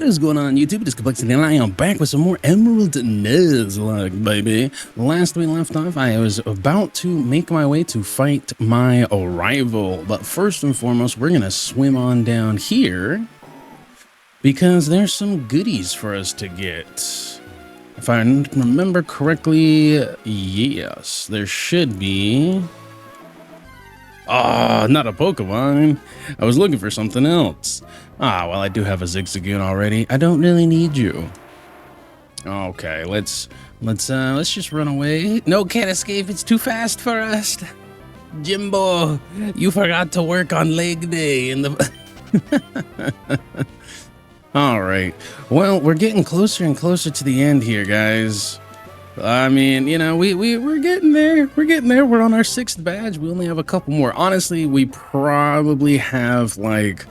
What is going on, YouTube? It is Complexity, and I am back with some more Emerald Nuzlocke, baby. Last we left off, I was about to make my way to fight my rival, but first and foremost, we're gonna swim on down here because there's some goodies for us to get. If I remember correctly, yes, there should be. Ah, not a Pokemon. I was looking for something else. Ah, well, I do have a Zigzagoon already. I don't really need you. Okay, let's just run away. No, can't escape. It's too fast for us. Jimbo, you forgot to work on leg day in the. All right. Well, we're getting closer and closer to the end here, guys. I mean, you know, we're getting there. We're getting there. We're on our 6th badge. We only have a couple more. Honestly, we probably have like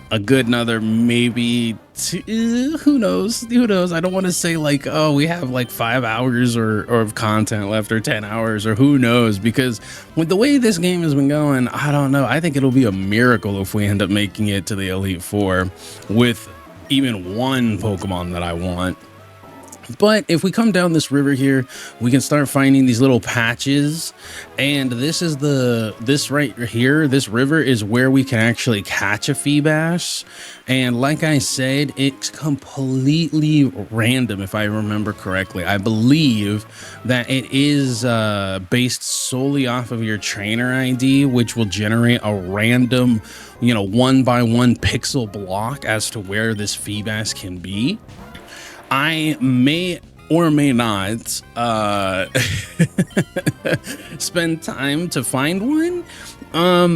a good another maybe two, who knows? Who knows? I don't want to say like, oh, we have like 5 hours or of content left or 10 hours or who knows, because with the way this game has been going, I don't know. I think it'll be a miracle if we end up making it to the Elite Four with even one Pokemon that I want. But if we come down this river here, we can start finding these little patches, and this right here, this river is where we can actually catch a Feebas. And like I said, it's completely random if I remember correctly. I believe that it is based solely off of your trainer ID, which will generate a random, you know, 1x1 pixel block as to where this Feebas can be. I may or may not spend time to find one,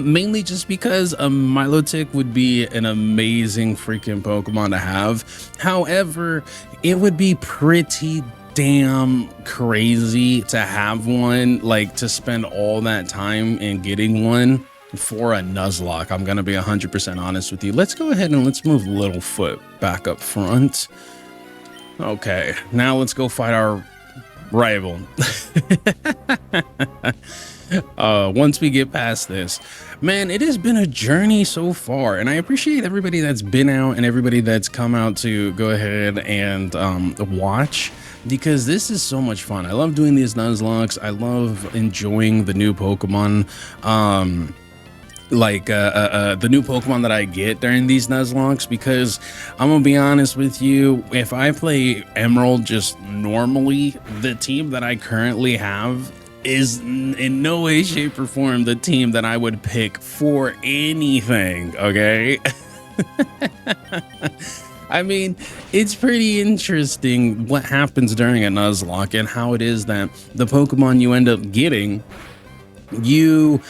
mainly just because a Milotic would be an amazing freaking Pokemon to have. However, it would be pretty damn crazy to have one, like to spend all that time in getting one for a Nuzlocke. I'm gonna be 100% honest with you. Let's go ahead and let's move Littlefoot back up front. Okay, now let's go fight our rival. Once we get past this, man, it has been a journey so far, and I appreciate everybody that's been out and everybody that's come out to go ahead and watch, because this is so much fun. I love doing these Nuzlockes. I love enjoying the new Pokemon. The new Pokemon that I get during these Nuzlocke, because I'm gonna be honest with you, if I play Emerald just normally, the team that I currently have is in no way, shape, or form the team that I would pick for anything, okay? I mean, it's pretty interesting what happens during a Nuzlocke and how it is that the Pokemon you end up getting, you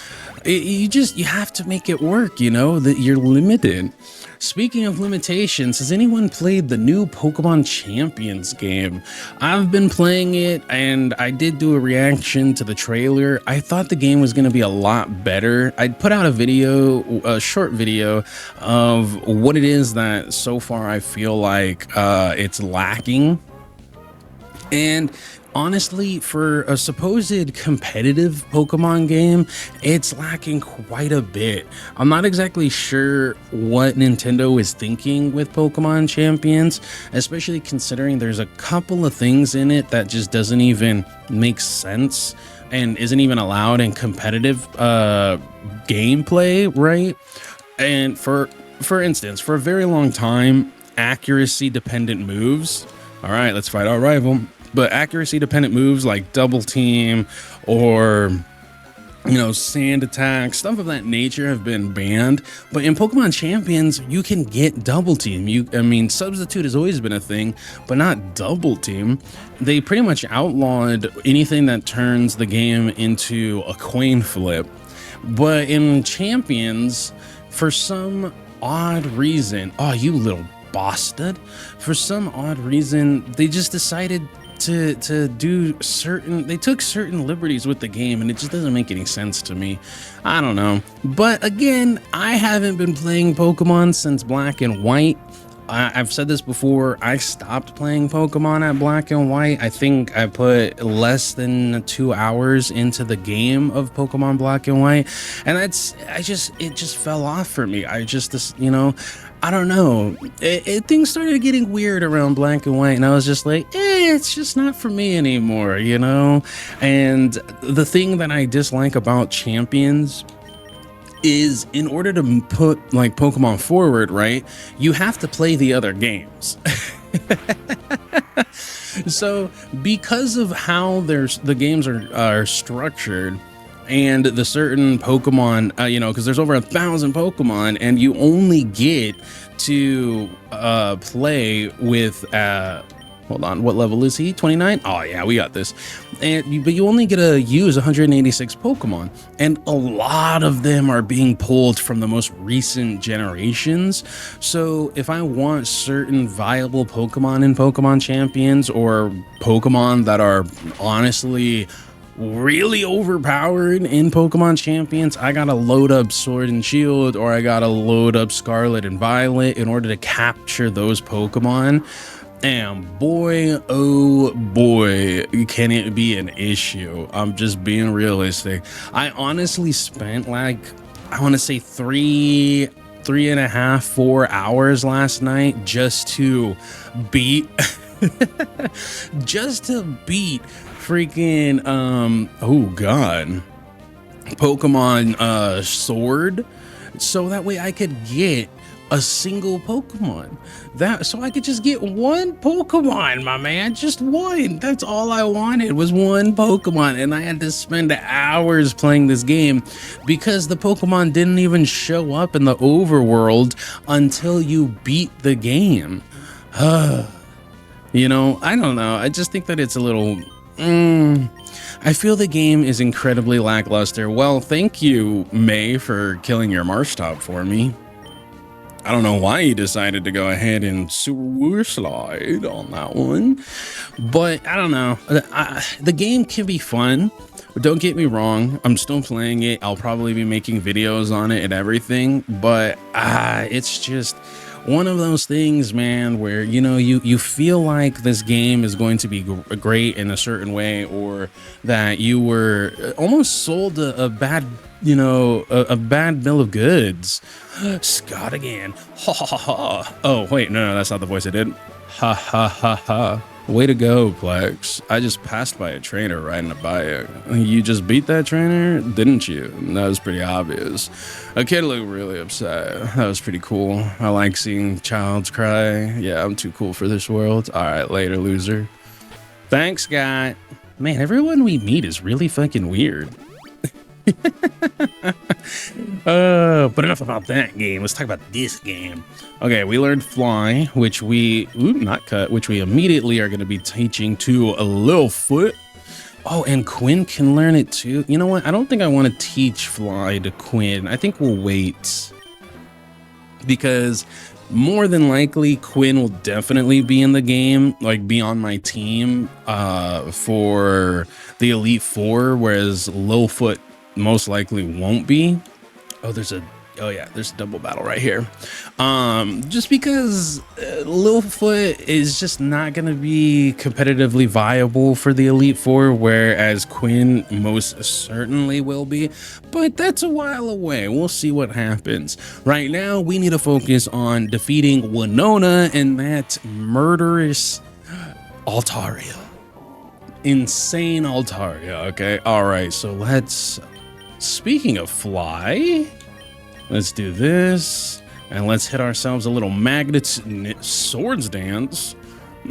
have to make it work, you know, that you're limited. Speaking of limitations, has anyone played the new Pokemon Champions game? I've been playing it, and I did do a reaction to the trailer. I thought the game was going to be a lot better. I put out a short video of what it is that so far I feel like it's lacking. And honestly, for a supposed competitive Pokemon game, it's lacking quite a bit. I'm not exactly sure what Nintendo is thinking with Pokemon Champions, especially considering there's a couple of things in it that just doesn't even make sense and isn't even allowed in competitive gameplay, right? And for instance, for a very long time, accuracy dependent moves. All right, let's fight our rival. But accuracy dependent moves like double team or, you know, sand attack, stuff of that nature have been banned. But in Pokemon Champions, you can get double team. I mean, substitute has always been a thing, but not double team. They pretty much outlawed anything that turns the game into a coin flip. But in Champions, for some odd reason, oh, you little bastard, for some odd reason, they just decided to do they took certain liberties with the game, and it just doesn't make any sense to me. I don't know. But again, I haven't been playing Pokemon since Black and White. I've said this before, I stopped playing Pokemon at Black and White. I think I put less than 2 hours into the game of Pokemon Black and White, and it just fell off for me. You know, I don't know. Things started getting weird around Black and White, and I was just like, it's just not for me anymore, you know? And the thing that I dislike about Champions is in order to put like Pokemon forward, right? You have to play the other games. So because of how the games are structured, and the certain Pokemon, you know, because there's over 1,000 Pokemon, and you only get to play with hold on, what level is he? 29? Oh yeah, we got this. But you only get to use 186 Pokemon, and a lot of them are being pulled from the most recent generations. So if I want certain viable Pokemon in Pokemon Champions, or Pokemon that are honestly really overpowered in Pokemon Champions, I gotta load up Sword and Shield, or I gotta load up Scarlet and Violet in order to capture those Pokemon. And boy, oh boy, can it be an issue. I'm just being realistic. I honestly spent like, I want to say 3.5, 4 hours last night just to beat just to beat freaking oh god, Pokemon Sword, so that way I could get a single Pokemon. So I could just get one Pokemon, my man, just one. That's all I wanted, was one Pokemon, and I had to spend hours playing this game because the Pokemon didn't even show up in the overworld until you beat the game. You know, I don't know, I just think that it's a little I feel the game is incredibly lackluster. Well, thank you, May, for killing your Marshtomp for me. I don't know why you decided to go ahead and slide on that one, but I don't know. The game can be fun. Don't get me wrong, I'm still playing it. I'll probably be making videos on it and everything, but it's just one of those things, man, where, you know, you feel like this game is going to be great in a certain way, or that you were almost sold a bad, you know, a bad bill of goods. Scott again. Ha ha ha. Oh wait, no, that's not the voice I did. Ha ha ha ha. Way to go, Plex. I just passed by a trainer riding a bike. You just beat that trainer, didn't you? That was pretty obvious. A kid looked really upset. That was pretty cool. I like seeing childs cry. Yeah, I'm too cool for this world. All right, later, loser. Thanks, guy. Man, everyone we meet is really fucking weird. But enough about that game. Let's talk about this game. Okay, we learned Fly, which we which we immediately are going to be teaching to a Littlefoot. Oh, and Quinn can learn it too. You know what? I don't think I want to teach Fly to Quinn. I think we'll wait, because more than likely Quinn will definitely be in the game, like be on my team for the Elite Four, whereas Littlefoot most likely won't be. There's a double battle right here. Just because Littlefoot is just not going to be competitively viable for the Elite Four, whereas Quinn most certainly will be. But that's a while away. We'll see what happens. Right now, we need to focus on defeating Winona and that murderous Altaria. Insane Altaria, okay? All right, so let's... Speaking of Fly, let's do this, and let's hit ourselves a little magnet swords dance.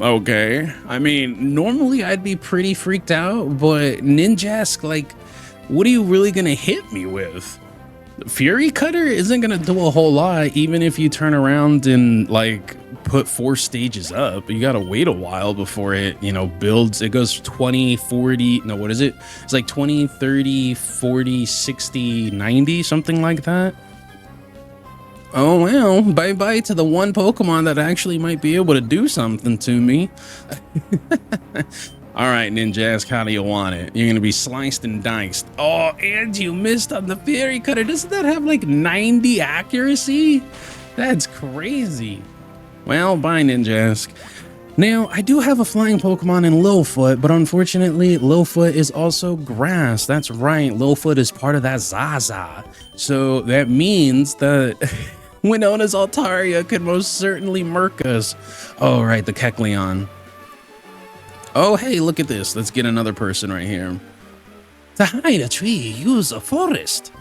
Okay, I mean, normally I'd be pretty freaked out, but Ninjask, like, what are you really gonna hit me with? Fury Cutter isn't gonna do a whole lot, even if you turn around and, like, put 4 stages up. You gotta wait a while before it, you know, builds. It goes 20, 40, no, what is it? It's like 20, 30, 40, 60, 90, something like that. Oh well, bye-bye to the one Pokemon that actually might be able to do something to me. All right, Ninjask, how do you want it? You're gonna be sliced and diced. Oh, and you missed on the Fury Cutter. Doesn't that have like 90 accuracy? That's crazy. Well, bye, Ninjask. Now, I do have a flying Pokemon in Littlefoot, but unfortunately, Littlefoot is also grass. That's right, Littlefoot is part of that Zaza. So that means that Winona's Altaria could most certainly murk us. Oh, right, the Kecleon. Oh, hey, look at this. Let's get another person right here. To hide a tree, use a forest.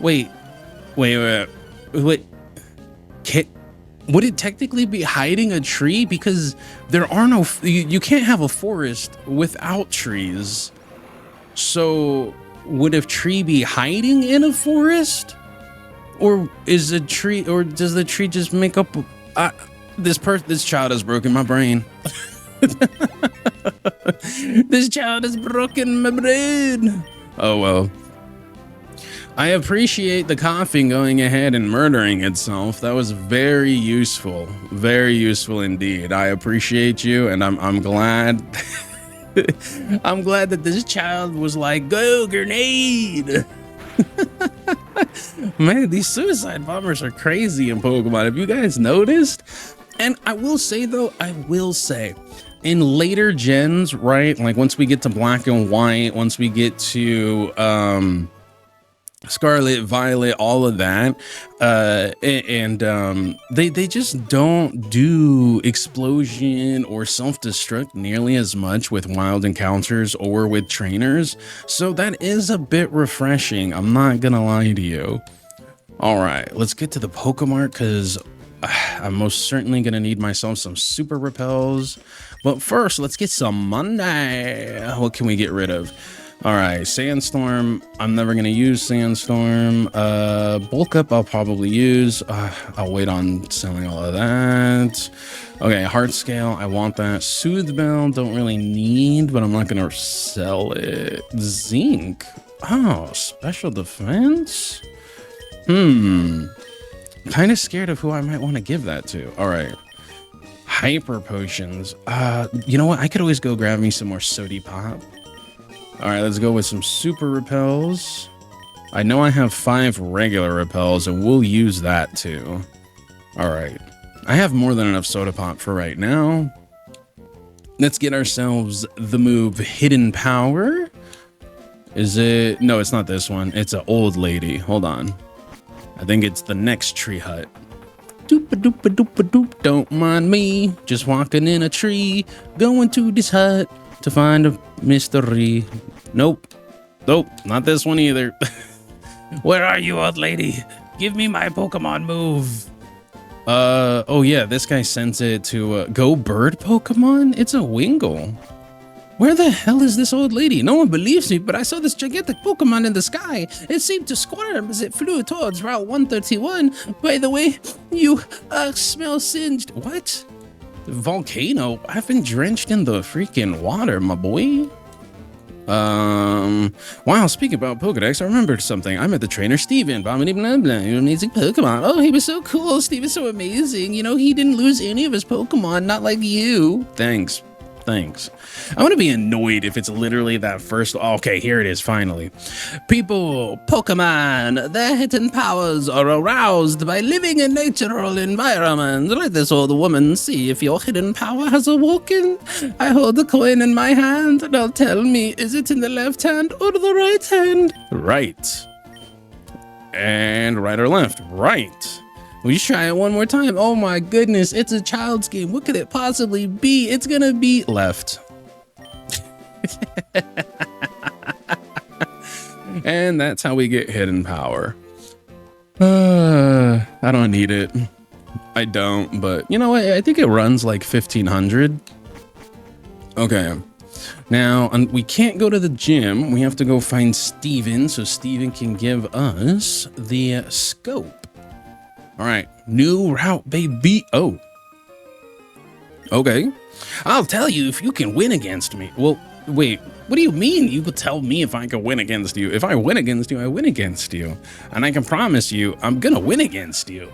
Wait. Would it technically be hiding a tree? Because there are no... You can't have a forest without trees. So, would a tree be hiding in a forest? Or is a tree... Or does the tree just make up... This child has broken my brain. This child has broken my brain. Oh, well. I appreciate the coughing going ahead and murdering itself. That was very useful. Very useful indeed. I appreciate you, and I'm glad. I'm glad that this child was like, go grenade. Man, these suicide bombers are crazy in Pokemon. Have you guys noticed? And I will say, though, in later gens, right? Like once we get to Black and White, once we get to Scarlet, Violet, all of that, they just don't do explosion or self-destruct nearly as much with wild encounters or with trainers. So that is a bit refreshing. I'm not gonna lie to you. All right, let's get to the Pokemart because I'm most certainly gonna need myself some super repels. But first, let's get some money. What can we get rid of? All right, Sandstorm. I'm never going to use Sandstorm. Bulk Up, I'll probably use. I'll wait on selling all of that. Okay, Heart Scale, I want that. Soothe Bell, don't really need, but I'm not going to sell it. Zinc. Oh, Special Defense? Kind of scared of who I might want to give that to. All right. Hyper Potions. You know what? I could always go grab me some more Sody Pop. All right, let's go with some super repels. I know I have 5 regular repels, and we'll use that too. All right. I have more than enough soda pop for right now. Let's get ourselves the move Hidden Power. Is it? No, it's not this one. It's an old lady. Hold on. I think it's the next tree hut. Doop-a-doop-a-doop-a-doop. Don't mind me. Just walking in a tree. Going to this hut to find a mystery. Nope, not this one either. Where are you, old lady? Give me my Pokemon move. Oh yeah, this guy sends it to Go Bird Pokemon. It's a Wingull. Where the hell is this old lady? No one believes me, but I saw this gigantic Pokemon in the sky. It seemed to squirm as it flew towards Route 131. By the way, you smell singed. What? Volcano? I've been drenched in the freaking water, my boy. Wow, speaking about Pokedex, I remembered something. I met the trainer Steven, blah, blah, blah, blah, amazing Pokemon. Oh, he was so cool. Steven's so amazing. You know, he didn't lose any of his Pokemon, not like you. Thanks. I want to be annoyed if it's literally that first. Okay, here it is, finally. People, Pokemon, their hidden powers are aroused by living in natural environments. Let this old woman see if your hidden power has awoken. I hold the coin in my hand. Now tell me, is it in the left hand or the right hand? Right. And right or left? Right. Will you try it one more time? Oh my goodness, it's a child's game. What could it possibly be? It's gonna be left. And that's how we get Hidden Power. I don't need it. I don't, but you know what? I think it runs like 1500. Okay. Now, we can't go to the gym. We have to go find Steven so Steven can give us the scope. All right, new route, baby. Oh, okay. I'll tell you if you can win against me. Well, wait, what do you mean you could tell me if I can win against you? If I win against you, I win against you. And I can promise you, I'm gonna win against you.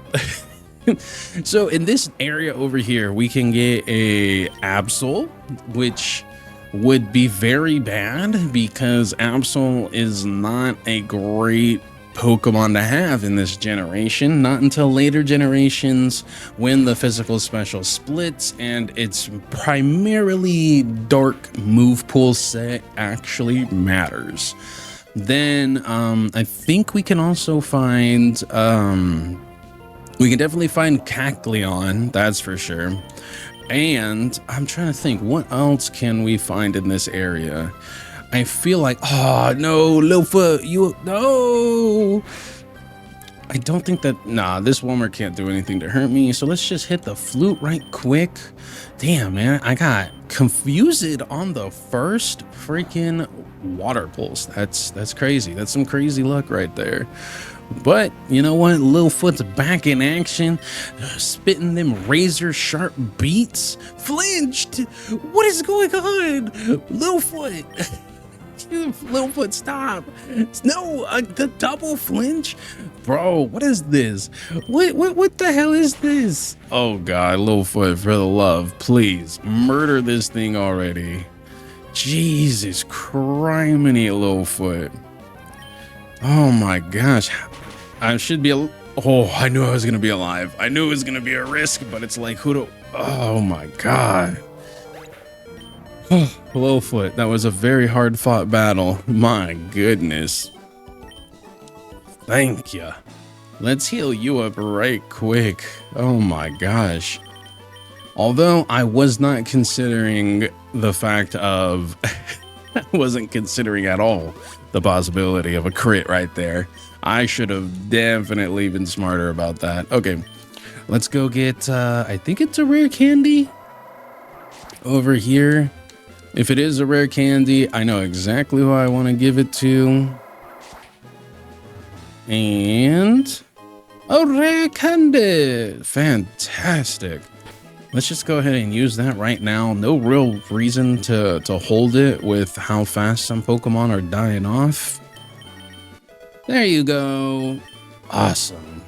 So in this area over here, we can get a Absol, which would be very bad because Absol is not a great Pokemon to have in this generation, not until later generations when the physical special splits and its primarily dark move pool set actually matters. Then I think we can also find We can definitely find Cacleon, that's for sure. And I'm trying to think, what else can we find in this area? I feel like, oh no, Littlefoot, you, no. I don't think that, nah, this Wilmer can't do anything to hurt me. So let's just hit the flute right quick. Damn, man, I got confused on the first freaking water pulse. That's crazy. That's some crazy luck right there. But you know what? Littlefoot's back in action, spitting them razor sharp beats. Flinched. What is going on? Littlefoot. Littlefoot, stop. No, the double flinch. Bro, what is this? What the hell is this? Oh God, Littlefoot, for the love, please murder this thing already. Jesus criminy, Littlefoot. Oh my gosh. I should be, oh, I knew I was gonna be alive. I knew it was gonna be a risk, but it's like, who do, oh my God. Littlefoot, that was a very hard fought battle. My goodness. Thank you. Let's heal you up right quick. Oh my gosh. Although I was not considering the fact of, I wasn't considering at all the possibility of a crit right there. I should have definitely been smarter about that. Okay, let's go get, I think it's a rare candy over here. If it is a rare candy, I know exactly who I want to give it to. And a rare candy. Fantastic. Let's just go ahead and use that right now. No real reason to hold it with how fast some Pokemon are dying off. There you go. Awesome.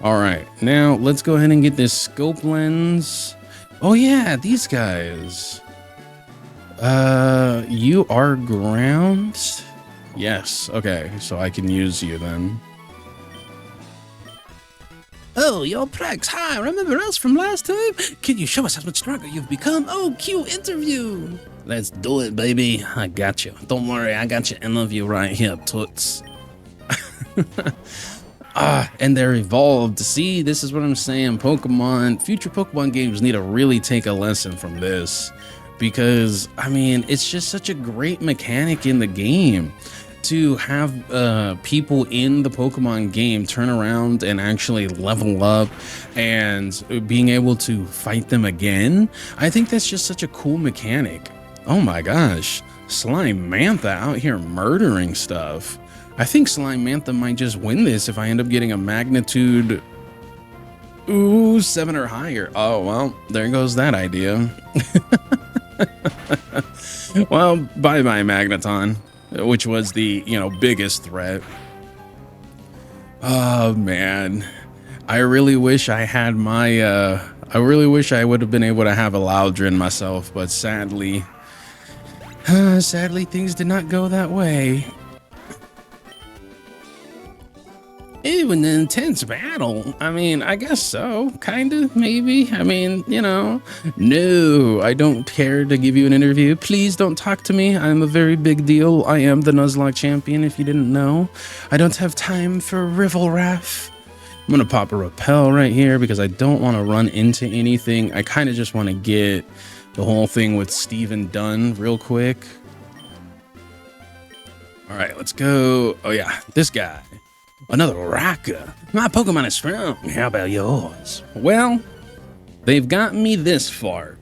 All right, now let's go ahead and get this scope lens. Oh yeah, these guys. You are ground? Yes, okay, so I can use you then. Oh, you're Plex. Hi, remember us from last time? Can you show us how much stronger you've become? Oh, cue interview. Let's do it, baby. I got you. Don't worry, I got your interview right here, toots. And they're evolved. See, this is what I'm saying. Pokemon, future Pokemon games need to really take a lesson from this. Because, I mean, it's just such a great mechanic in the game. To have people in the Pokemon game turn around and actually level up and being able to fight them again, I think that's just such a cool mechanic. Oh my gosh, Slime Mantha out here murdering stuff. I think Slime Mantha might just win this if I end up getting a magnitude, ooh, 7 or higher. Oh, well, there goes that idea. Well, bye-bye Magneton. Which was the, you know, biggest threat. Oh man, I really wish I had my I really wish I would have been able to have a Loudron myself, but sadly things did not go that way. It was an intense battle. I mean, I guess so, kind of, maybe. I mean, you know, no, I don't care to give you an interview. Please don't talk to me. I'm a very big deal. I am the NUZLOCKE champion, if you didn't know. I don't have time for riffle-raff. I'm gonna pop a repel right here because I don't want to run into anything. I kind of just want to get the whole thing with Steven done real quick. All right, let's go. Oh yeah, this guy. Another rocker. My Pokemon is strong. How about yours? Well, they've gotten me this far.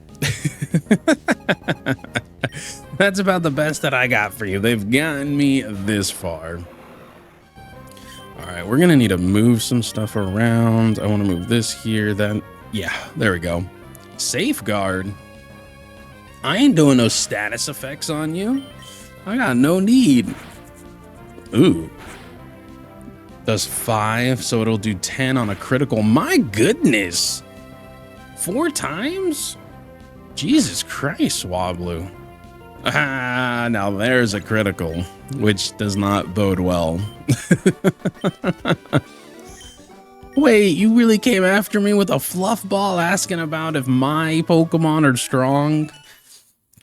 That's about the best that I got for you. They've gotten me this far. All right, we're gonna need to move some stuff around. I want to move this here, then. Yeah, there we go. Safeguard. I ain't doing no status effects on you. I got no need. Ooh. Does 5, so it'll do 10 on a critical. My goodness. 4 times? Jesus Christ, Swablu. Ah, now there's a critical, which does not bode well. Wait, you really came after me with a fluff ball asking about if my Pokemon are strong?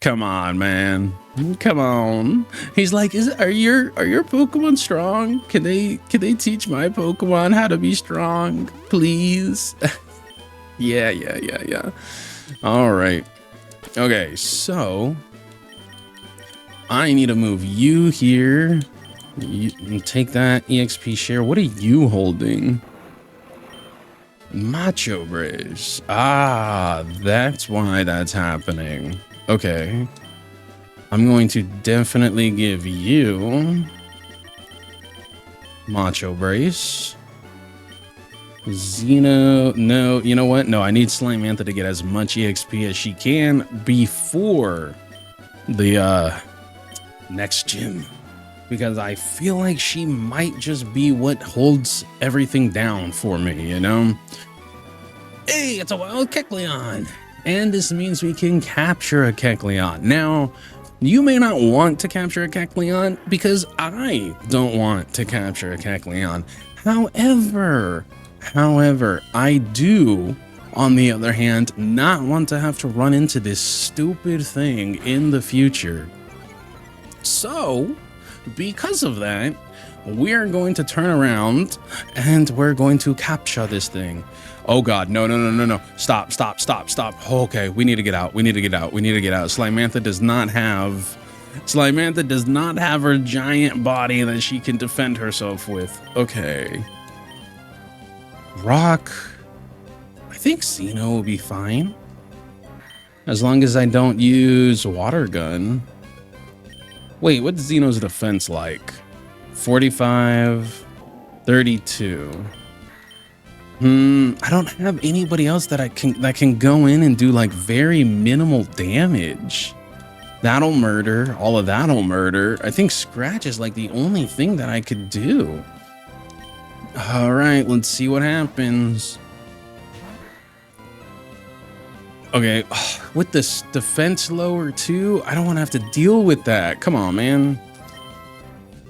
Come on, man. Come on. He's like, are your Pokemon strong? Can they teach my Pokemon how to be strong, please? Yeah. All right. Okay, so I need to move you here. You take that EXP share. What are you holding? Macho Brace. Ah, that's why that's happening. Okay. I'm going to definitely give you Macho Brace. Xeno, no, you know what? No, I need Slimantha to get as much EXP as she can before the next gym. Because I feel like she might just be what holds everything down for me, you know? Hey, it's a wild Kecleon! And this means we can capture a Kecleon. Now, you may not want to capture a Kecleon because I don't want to capture a Kecleon. However, I do, on the other hand, not want to have to run into this stupid thing in the future. So, because of that, we're going to turn around and we're going to capture this thing. Oh god, no. Stop. Okay, we need to get out. Slimantha does not have her giant body that she can defend herself with. Okay. Rock. I think Xeno will be fine. As long as I don't use water gun. Wait, what's Xeno's defense like? 45, 32. I don't have anybody else that can go in and do like very minimal damage. That'll murder. All of that'll murder. I think Scratch is like the only thing that I could do. All right, let's see what happens. Okay, with this defense lower too, I don't want to have to deal with that. Come on, man.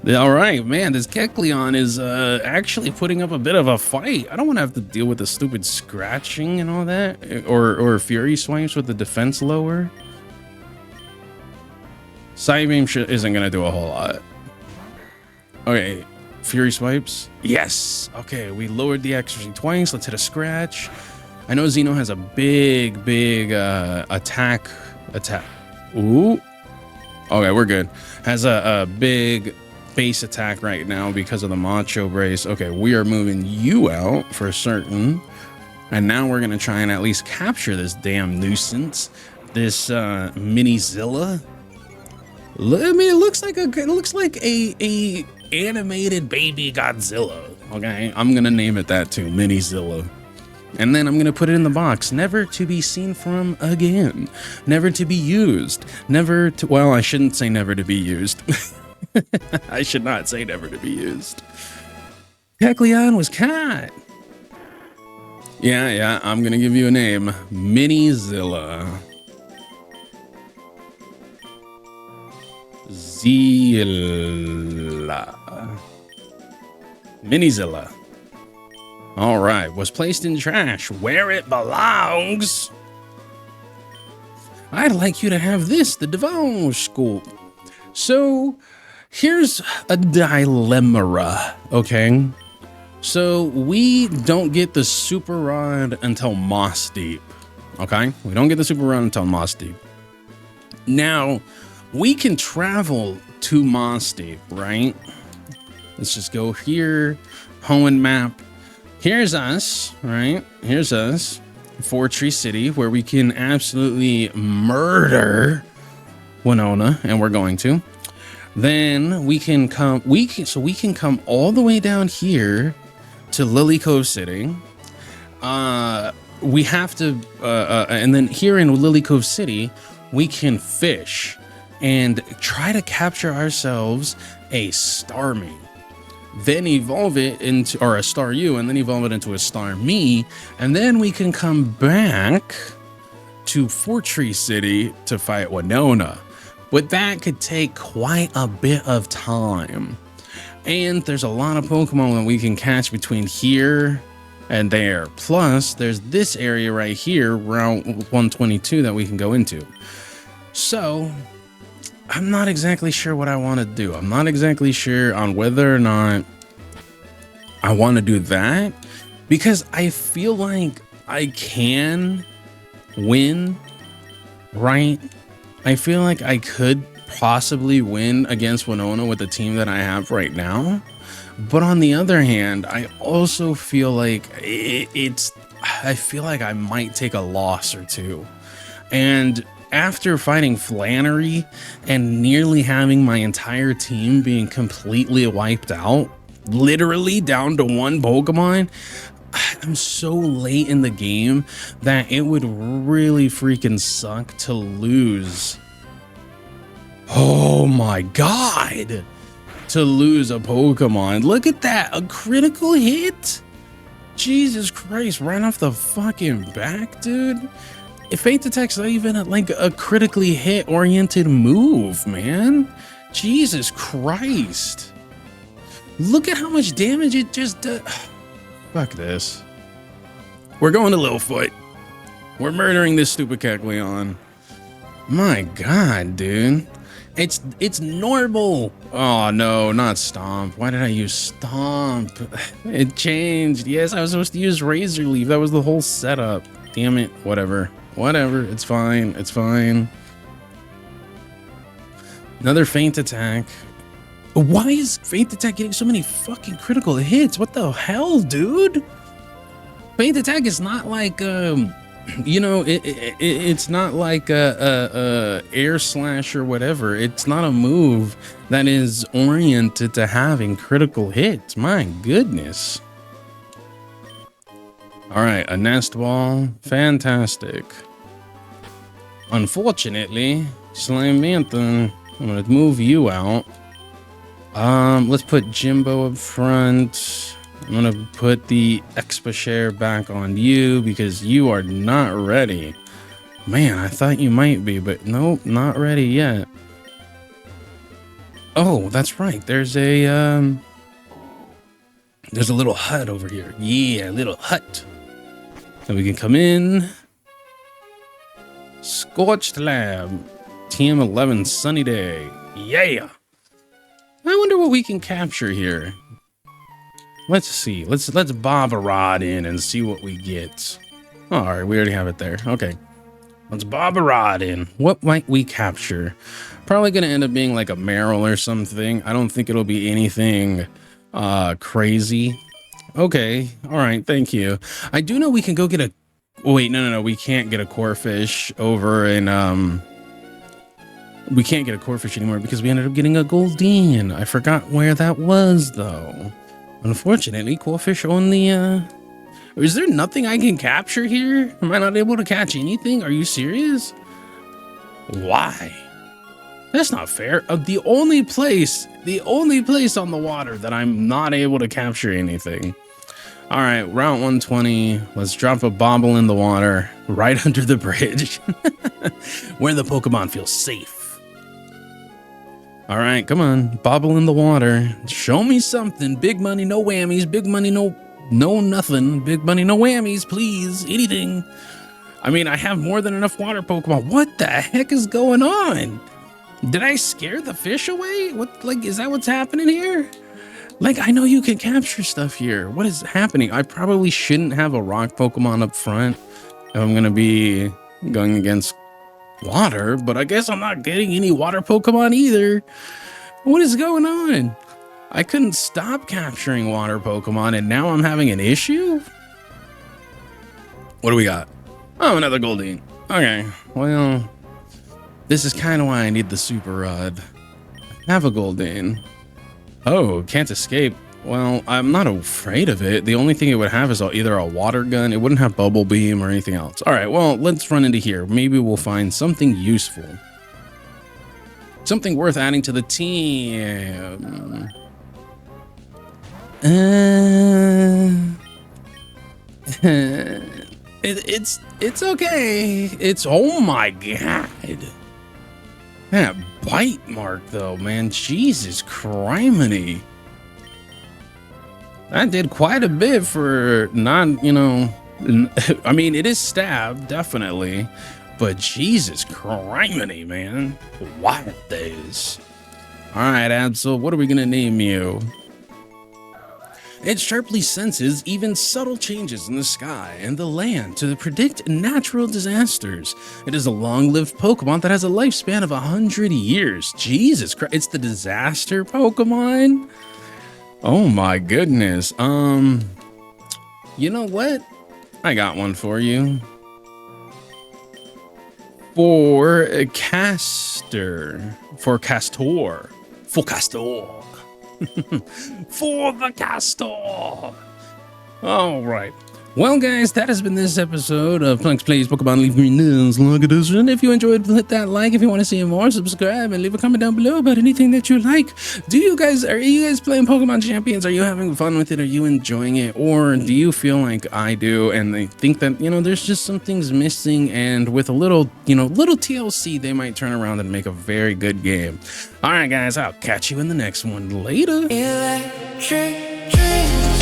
All right, man, this Kecleon is actually putting up a bit of a fight. I don't want to have to deal with the stupid scratching and all that, or Fury Swipes with the defense lower. Psybeam isn't going to do a whole lot. Okay, Fury Swipes. Yes. Okay, we lowered the accuracy twice. Let's hit a scratch. I know Xeno has a big attack. Ooh. Okay, we're good. Has a big base attack right now because of the Macho Brace. Okay, we are moving you out for certain. And now we're going to try and at least capture this damn nuisance. This Minizilla. I mean, it looks like a animated baby Godzilla. Okay, I'm going to name it that too, Minizilla. And then I'm going to put it in the box, never to be seen from again, never to be used, never to, well, I shouldn't say never to be used. I should not say never to be used. Kecleon was cat. Yeah, I'm going to give you a name, Minizilla. Minizilla. All right, was placed in trash where it belongs. I'd like you to have this, the Devon School. So here's a dilemma, okay? So we don't get the Super Rod until Moss Deep, okay? We don't get the Super Rod until Moss Deep. Now, we can travel to Moss Deep, right? Let's just go here, Hoenn map. Here's us, right? Here's us, Fortree City, where we can absolutely murder Winona, and we're going to. Then we can come, we can come all the way down here to Lily Cove City. We have to, and then here in Lily Cove City, we can fish and try to capture ourselves a Starmie. Then evolve it into, or a Staryu, and then evolve it into a Starmie, and then we can come back to Fortree City to fight Winona. But that could take quite a bit of time. And there's a lot of Pokemon that we can catch between here and there. Plus, there's this area right here, Route 122, that we can go into. So I'm not exactly sure what I want to do. I'm not exactly sure on whether or not I want to do that, because I feel like I can win, right? I feel like I could possibly win against Winona with the team that I have right now. But on the other hand, I also feel like I feel like I might take a loss or two. And after fighting Flannery and nearly having my entire team being completely wiped out, literally down to one Pokemon, I'm so late in the game that it would really freaking suck to lose. Oh my God. To lose a Pokemon. Look at that. A critical hit. Jesus Christ. Right off the fucking back, dude. If Fate Attack's not even like a critically hit oriented move, man. Jesus Christ. Look at how much damage it just does. Fuck this. We're going to Littlefoot. We're murdering this stupid Kecleon. My God, dude. It's normal. Oh no, not Stomp. Why did I use Stomp? It changed. Yes, I was supposed to use Razor Leaf. That was the whole setup. Damn it. Whatever. Whatever. It's fine. It's fine. Another Feint Attack. Why is Feint Attack getting so many fucking critical hits? What the hell, dude? Feint Attack is not like you know, it's not like a air slash or whatever. It's not a move that is oriented to having critical hits. My goodness. All right, a Nest Ball. Fantastic. Unfortunately, Slime Mantha, I'm gonna move you out. Let's put Jimbo up front. I'm gonna put the Expashare back on you because you are not ready. Man, I thought you might be, but nope, not ready yet. Oh, that's right. There's a little hut over here. Yeah, a little hut. So we can come in. Scorched Lab. TM11 sunny day. Yeah. I wonder what we can capture here. Let's see. Let's bob a rod in and see what we get. Oh, all right, we already have it there. Okay. Let's bob a rod in. What might we capture? Probably going to end up being like a Meryl or something. I don't think it'll be anything crazy. Okay. All right. Thank you. I do know we can go get a... Wait, no. We can't get a Corphish over in... We can't get a Corphish anymore because we ended up getting a Goldeen. I forgot where that was, though. Unfortunately, Corphish only, is there nothing I can capture here? Am I not able to catch anything? Are you serious? Why? That's not fair. The only place on the water that I'm not able to capture anything. All right, Route 120. Let's drop a Bobble in the water right under the bridge where the Pokemon feel safe. All right, come on, Bobble in the water. Show me something. Big money, no whammies. Big money, no nothing. Big money, no whammies, please. Anything. I mean, I have more than enough water Pokemon. What the heck is going on? Did I scare the fish away? What, like, is that what's happening here? Like, I know you can capture stuff here. What is happening? I probably shouldn't have a rock Pokemon up front if I'm gonna be going against water, but I guess I'm not getting any water Pokemon either. What is going on? I couldn't stop capturing water Pokemon and now I'm having an issue? What do we got? Oh, another Goldeen. Okay, well, this is kind of why I need the Super Rod. Have a Goldeen. Oh, can't escape. Well, I'm not afraid of it. The only thing it would have is either a water gun. It wouldn't have Bubble Beam or anything else. All right, well, let's run into here. Maybe we'll find something useful. Something worth adding to the team. It's okay. It's, oh my God. That bite mark though, man. Jesus criminy. That did quite a bit for not, you know, I mean, it is stab, definitely, but Jesus criminy, man. Wild days. All right, Absol, what are we gonna name you? It sharply senses even subtle changes in the sky and the land to predict natural disasters. It is a long-lived Pokemon that has a lifespan of 100 years. Jesus Christ, it's the disaster Pokemon? Oh my goodness. You know what? I got one for you. For Castor. For Castor. For Castor. For the Castor. All right. Well, guys, that has been this episode of Plex Plays Pokemon Leaf Green Nuzlocke Edition. If you enjoyed, hit that like. If you want to see more, subscribe and leave a comment down below about anything that you like. Are you guys playing Pokemon Champions? Are you having fun with it? Are you enjoying it? Or do you feel like I do and they think that, you know, there's just some things missing, and with a little, you know, little TLC, they might turn around and make a very good game. All right, guys, I'll catch you in the next one. Later. Electric dreams,